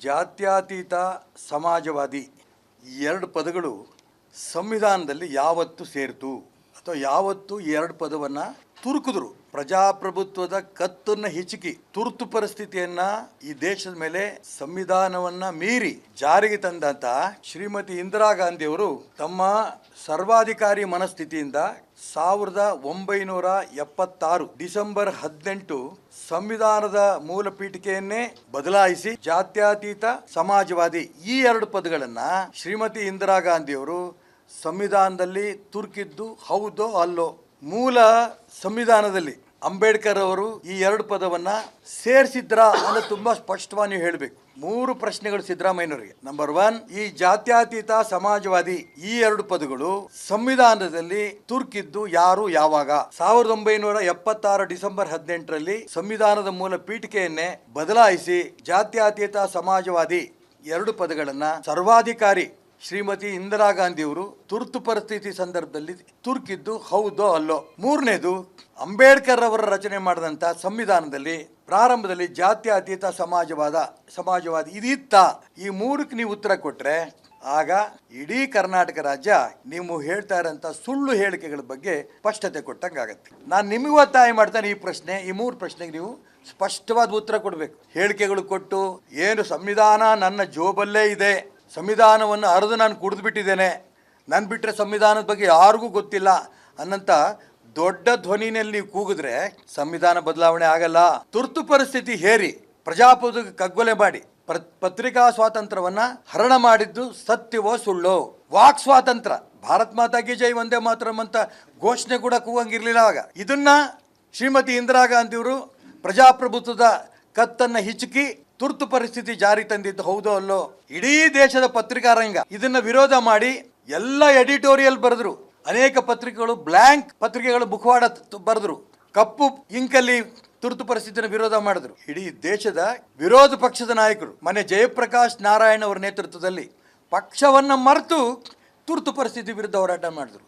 ಜಾತ್ಯತೀತ ಸಮಾಜವಾದಿ ಈ ಎರಡು ಪದಗಳು ಸಂವಿಧಾನದಲ್ಲಿ ಯಾವತ್ತು ಸೇರಿತು ಅಥವಾ ಯಾವತ್ತು ಈ ಎರಡು ಪದವನ್ನು ತುರುಕಿದ್ರು? ಪ್ರಜಾಪ್ರಭುತ್ವದ ಕತ್ತನ್ನು ಹಿಚುಕಿ ತುರ್ತು ಪರಿಸ್ಥಿತಿಯನ್ನ ಈ ದೇಶದ ಮೇಲೆ ಸಂವಿಧಾನವನ್ನ ಮೀರಿ ಜಾರಿಗೆ ತಂದಂತ ಶ್ರೀಮತಿ ಇಂದಿರಾ ಗಾಂಧಿ ಅವರು ತಮ್ಮ ಸರ್ವಾಧಿಕಾರಿ ಮನಸ್ಥಿತಿಯಿಂದ 1976 ಡಿಸೆಂಬರ್ 18 ಸಂವಿಧಾನದ ಮೂಲ ಪೀಠಿಕೆಯನ್ನೇ ಬದಲಾಯಿಸಿ ಜಾತ್ಯತೀತ ಸಮಾಜವಾದಿ ಈ ಎರಡು ಪದಗಳನ್ನ ಶ್ರೀಮತಿ ಇಂದಿರಾ ಗಾಂಧಿ ಅವರು ಸಂವಿಧಾನದಲ್ಲಿ ತುರುಕಿದ್ದು ಹೌದೋ ಅಲ್ಲೋ? ಮೂಲ ಸಂವಿಧಾನದಲ್ಲಿ ಅಂಬೇಡ್ಕರ್ ಅವರು ಈ ಎರಡು ಪದವನ್ನ ಸೇರಿಸಿದ್ರ ಅನ್ನೋ ತುಂಬಾ ಸ್ಪಷ್ಟವಾಗಿ ನೀವು ಹೇಳಬೇಕು. 3 ಪ್ರಶ್ನೆಗಳು ಸಿದ್ದರಾಮಯ್ಯನವರಿಗೆ. ನಂಬರ್ 1, ಈ ಜಾತ್ಯತೀತ ಸಮಾಜವಾದಿ ಈ ಎರಡು ಪದಗಳು ಸಂವಿಧಾನದಲ್ಲಿ ತುರುಕಿದ್ದು ಯಾರು ಯಾವಾಗ? 1976 ಡಿಸೆಂಬರ್ 18ರಲ್ಲಿ ಸಂವಿಧಾನದ ಮೂಲ ಪೀಠಿಕೆಯನ್ನೇ ಬದಲಾಯಿಸಿ ಜಾತ್ಯತೀತ ಸಮಾಜವಾದಿ ಎರಡು ಪದಗಳನ್ನ ಸರ್ವಾಧಿಕಾರಿ ಶ್ರೀಮತಿ ಇಂದಿರಾ ಗಾಂಧಿ ಅವರು ತುರ್ತು ಪರಿಸ್ಥಿತಿ ಸಂದರ್ಭದಲ್ಲಿ ತುರುಕಿದ್ದು ಹೌದೋ ಅಲ್ಲೋ? 3ನೇದು, ಅಂಬೇಡ್ಕರ್ ಅವರ ರಚನೆ ಮಾಡಿದಂಥ ಸಂವಿಧಾನದಲ್ಲಿ ಪ್ರಾರಂಭದಲ್ಲಿ ಜಾತ್ಯತೀತ ಸಮಾಜವಾದಿ ಇದಿತ್ತ? ಈ 3ಕ್ಕೆ ನೀವು ಉತ್ತರ ಕೊಟ್ರೆ ಆಗ ಇಡೀ ಕರ್ನಾಟಕ ರಾಜ್ಯ ನೀವು ಹೇಳ್ತಾ ಇರೋಂಥ ಸುಳ್ಳು ಹೇಳಿಕೆಗಳ ಬಗ್ಗೆ ಸ್ಪಷ್ಟತೆ ಕೊಟ್ಟಂಗಾಗತ್ತೆ. ನಾನು ನಿಮಗೂ ಒತ್ತಾಯ ಮಾಡ್ತಾನೆ ಈ 3 ಪ್ರಶ್ನೆಗೆ ನೀವು ಸ್ಪಷ್ಟವಾದ ಉತ್ತರ ಕೊಡಬೇಕು. ಹೇಳಿಕೆಗಳು ಕೊಟ್ಟು ಏನು ಸಂವಿಧಾನ ನನ್ನ ಜೋಬಲ್ಲೇ ಇದೆ, ಸಂವಿಧಾನವನ್ನು ಅರಿದು ನಾನು ಕುಡಿದು ಬಿಟ್ಟಿದ್ದೇನೆ, ನಾನು ಬಿಟ್ಟರೆ ಸಂವಿಧಾನದ ಬಗ್ಗೆ ಯಾರಿಗೂ ಗೊತ್ತಿಲ್ಲ ಅನ್ನಂತ ದೊಡ್ಡ ಧ್ವನಿನಲ್ಲಿ ನೀವು ಕೂಗಿದ್ರೆ ಸಂವಿಧಾನ ಬದಲಾವಣೆ ಆಗಲ್ಲ. ತುರ್ತು ಪರಿಸ್ಥಿತಿ ಹೇರಿ ಪ್ರಜಾಪ್ರಭುತ್ವ ಕಗ್ಗೊಲೆ ಮಾಡಿ ಪತ್ರಿಕಾ ಸ್ವಾತಂತ್ರ್ಯವನ್ನ ಹರಣ ಮಾಡಿದ್ದು ಸತ್ಯವೋ ಸುಳ್ಳೋ? ವಾಕ್ ಸ್ವಾತಂತ್ರ್ಯ, ಭಾರತ್ ಮಾತಾ ಕಿ ಜೈ ವಂದೇ ಮಾತರಂ ಅಂತ ಘೋಷಣೆ ಕೂಡ ಕೂಗಂಗಿರ್ಲಿಲ್ಲ ಆಗ. ಇದನ್ನ ಶ್ರೀಮತಿ ಇಂದಿರಾ ಗಾಂಧಿ ಅವರು ಪ್ರಜಾಪ್ರಭುತ್ವದ ಕತ್ತನ್ನ ಹಿಚುಕಿ ತುರ್ತು ಪರಿಸ್ಥಿತಿ ಜಾರಿ ತಂದಿದ್ದು ಹೌದೋ ಅಲ್ಲೋ? ಇಡೀ ದೇಶದ ಪತ್ರಿಕಾ ರಂಗ ಇದನ್ನ ವಿರೋಧ ಮಾಡಿ ಎಲ್ಲ ಎಡಿಟೋರಿಯಲ್ ಬರೆದ್ರು. ಅನೇಕ ಪತ್ರಿಕೆಗಳು ಬ್ಲ್ಯಾಂಕ್ ಪತ್ರಿಕೆಗಳು ಮುಖವಾಡ ಬರೆದ್ರು, ಕಪ್ಪು ಇಂಕಲ್ಲಿ ತುರ್ತು ಪರಿಸ್ಥಿತಿಯನ್ನು ವಿರೋಧ ಮಾಡಿದ್ರು. ಇಡೀ ದೇಶದ ವಿರೋಧ ಪಕ್ಷದ ನಾಯಕರು ಮನೆ ಜಯಪ್ರಕಾಶ್ ನಾರಾಯಣ್ ಅವರ ನೇತೃತ್ವದಲ್ಲಿ ಪಕ್ಷವನ್ನ ಮರೆತು ತುರ್ತು ಪರಿಸ್ಥಿತಿ ವಿರುದ್ಧ ಹೋರಾಟ ಮಾಡಿದ್ರು.